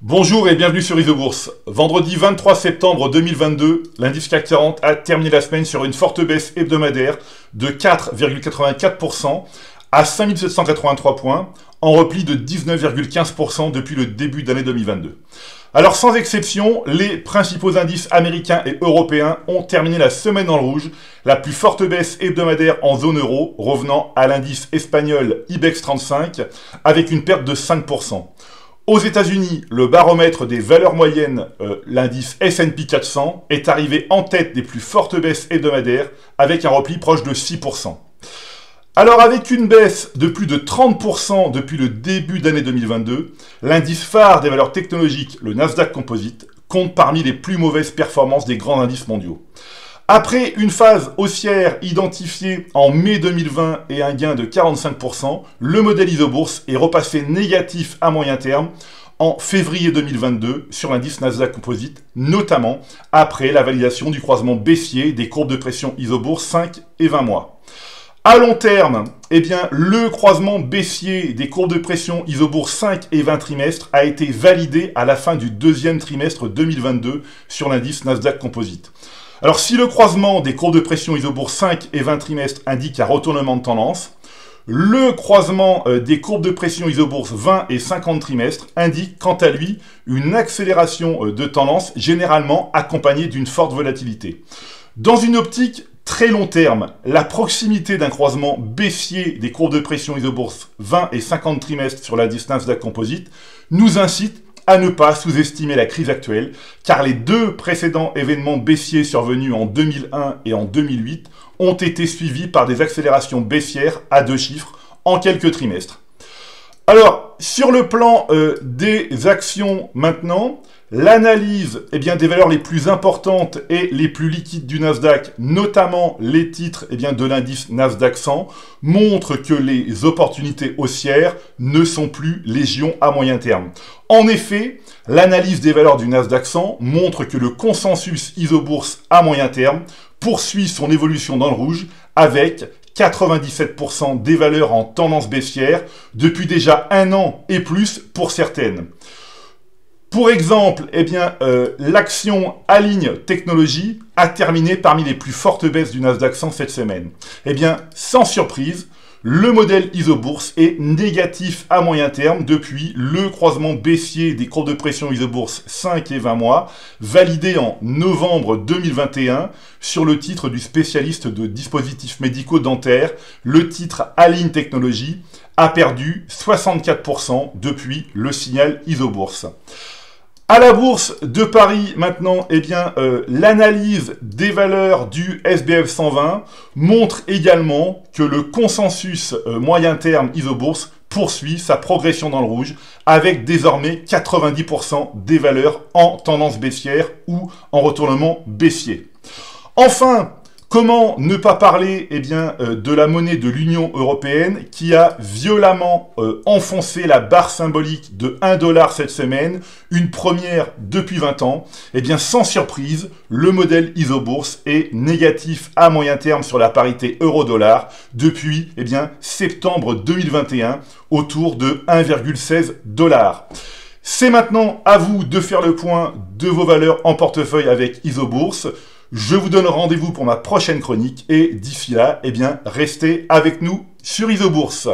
Bonjour et bienvenue sur Isobourse. Vendredi 23 septembre 2022, l'indice CAC 40 a terminé la semaine sur une forte baisse hebdomadaire de 4,84% à 5783 points, en repli de 19,15% depuis le début d'année 2022. Alors sans exception, les principaux indices américains et européens ont terminé la semaine dans le rouge, la plus forte baisse hebdomadaire en zone euro, revenant à l'indice espagnol IBEX 35 avec une perte de 5%. Aux États-Unis, le baromètre des valeurs moyennes, l'indice S&P 400, est arrivé en tête des plus fortes baisses hebdomadaires avec un repli proche de 6%. Alors avec une baisse de plus de 30% depuis le début d'année 2022, l'indice phare des valeurs technologiques, le Nasdaq Composite, compte parmi les plus mauvaises performances des grands indices mondiaux. Après une phase haussière identifiée en mai 2020 et un gain de 45%, le modèle Isobourse est repassé négatif à moyen terme en février 2022 sur l'indice Nasdaq Composite, notamment après la validation du croisement baissier des courbes de pression Isobourse 5 et 20 mois. À long terme, le croisement baissier des courbes de pression Isobourse 5 et 20 trimestres a été validé à la fin du deuxième trimestre 2022 sur l'indice Nasdaq Composite. Alors si le croisement des courbes de pression Isobourse 5 et 20 trimestres indique un retournement de tendance, le croisement des courbes de pression Isobourse 20 et 50 trimestres indique quant à lui une accélération de tendance généralement accompagnée d'une forte volatilité. Dans une optique très long terme, la proximité d'un croisement baissier des courbes de pression Isobourse 20 et 50 trimestres sur l'indice Nasdaq Composite nous incite à ne pas sous-estimer la crise actuelle, car les deux précédents événements baissiers survenus en 2001 et en 2008 ont été suivis par des accélérations baissières à deux chiffres en quelques trimestres. Alors, sur le plan des actions maintenant, l'analyse des valeurs les plus importantes et les plus liquides du Nasdaq, notamment les titres de l'indice Nasdaq 100, montre que les opportunités haussières ne sont plus légion à moyen terme. En effet, l'analyse des valeurs du Nasdaq 100 montre que le consensus Isobourse à moyen terme poursuit son évolution dans le rouge avec 97% des valeurs en tendance baissière depuis déjà un an et plus pour certaines. Pour exemple, l'action Align Technologies a terminé parmi les plus fortes baisses du Nasdaq 100 cette semaine. Sans surprise, le modèle Isobourse est négatif à moyen terme depuis le croisement baissier des courbes de pression Isobourse 5 et 20 mois, validé en novembre 2021 sur le titre du spécialiste de dispositifs médicaux dentaires, le titre Align Technologies a perdu 64% depuis le signal Isobourse. À la bourse de Paris, maintenant, l'analyse des valeurs du SBF 120 montre également que le consensus moyen terme Isobourse poursuit sa progression dans le rouge avec désormais 90% des valeurs en tendance baissière ou en retournement baissier. Enfin, comment ne pas parler de la monnaie de l'Union européenne qui a violemment enfoncé la barre symbolique de 1 dollar cette semaine, une première depuis 20 ans. Sans surprise, le modèle Isobourse est négatif à moyen terme sur la parité euro-dollar depuis septembre 2021 autour de 1,16 $. C'est maintenant à vous de faire le point de vos valeurs en portefeuille avec Isobourse. Je vous donne rendez-vous pour ma prochaine chronique et d'ici là, restez avec nous sur Isobourse.